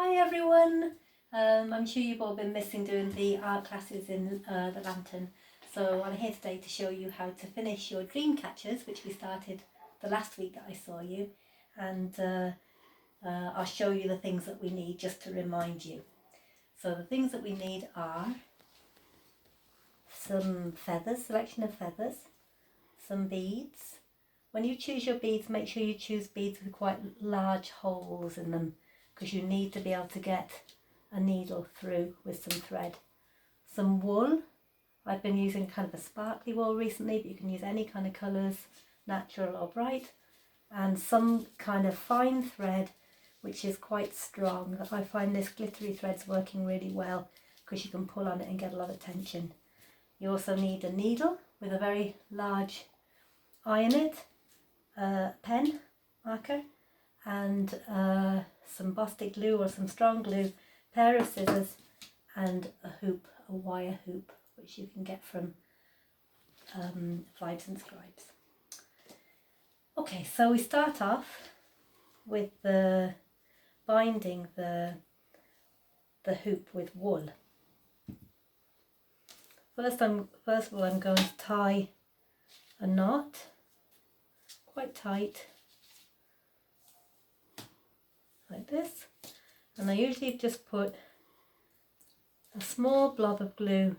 Hi everyone! I'm sure you've all been missing doing the art classes in the lantern. So I'm here today to show you how to finish your dream catchers, which we started the last week that I saw you. And I'll show you the things that we need just to remind you. So the things that we need are some feathers, selection of feathers, some beads. When you choose your beads, make sure you choose beads with quite large holes in them, because you need to be able to get a needle through with some thread. Some wool. I've been using kind of a sparkly wool recently, but you can use any kind of colours, natural or bright. And some kind of fine thread, which is quite strong. I find this glittery thread's working really well because you can pull on it and get a lot of tension. You also need a needle with a very large eye in it, a pen, marker, and some Bostik glue or some strong glue, pair of scissors, and a hoop, a wire hoop, which you can get from Vibes and Scribes. Okay, so we start off with the binding the hoop with wool. First of all, I'm going to tie a knot quite tight, like this, and I usually just put a small blob of glue,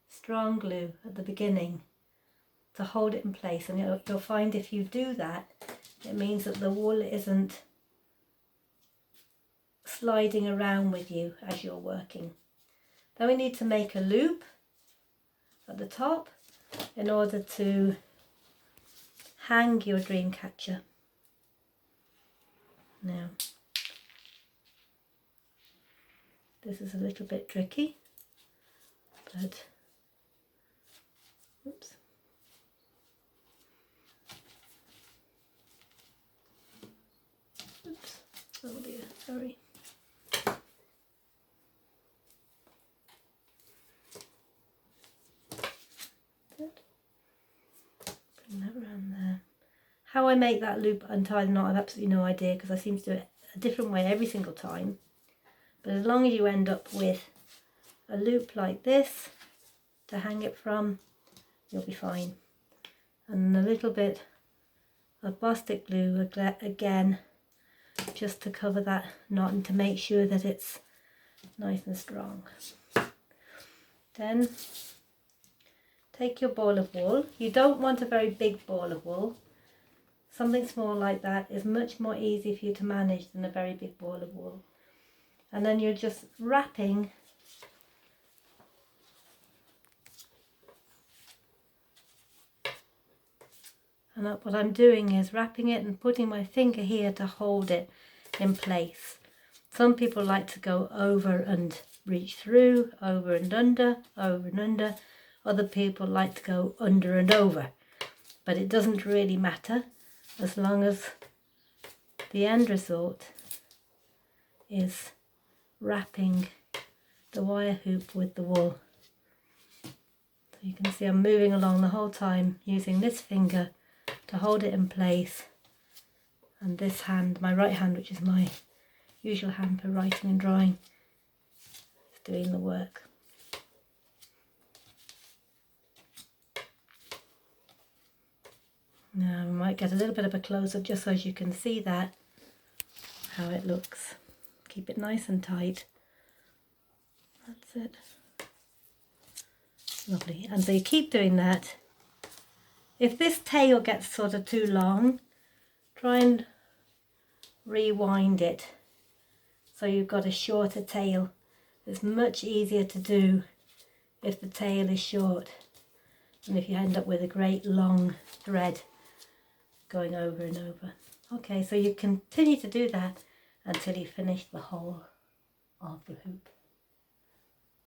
strong glue, at the beginning to hold it in place. And you'll find if you do that, it means that the wool isn't sliding around with you as you're working. Then we need to make a loop at the top in order to hang your dream catcher. Now, this is a little bit tricky, but oops. Oops, oh dear, sorry. Bring that around there. How I make that loop and tie the knot, I've absolutely no idea, because I seem to do it a different way every single time. But as long as you end up with a loop like this to hang it from, you'll be fine. And a little bit of Bostik glue again, just to cover that knot and to make sure that it's nice and strong. Then take your ball of wool. You don't want a very big ball of wool. Something small like that is much more easy for you to manage than a very big ball of wool. And then you're just wrapping what I'm doing is wrapping it and putting my finger here to hold it in place. Some people like to go over and reach through, over and under, over and under. Other people like to go under and over. But it doesn't really matter as long as the end result is wrapping the wire hoop with the wool. So you can see I'm moving along the whole time using this finger to hold it in place, and this hand, my right hand, which is my usual hand for writing and drawing, is doing the work. Now we might get a little bit of a close-up just so as you can see that, how it looks. Keep it nice and tight. That's it. Lovely. And so you keep doing that. If this tail gets sort of too long, try and rewind it so you've got a shorter tail. It's much easier to do if the tail is short than if you end up with a great long thread going over and over. Okay, so you continue to do that until you finish the whole of the hoop.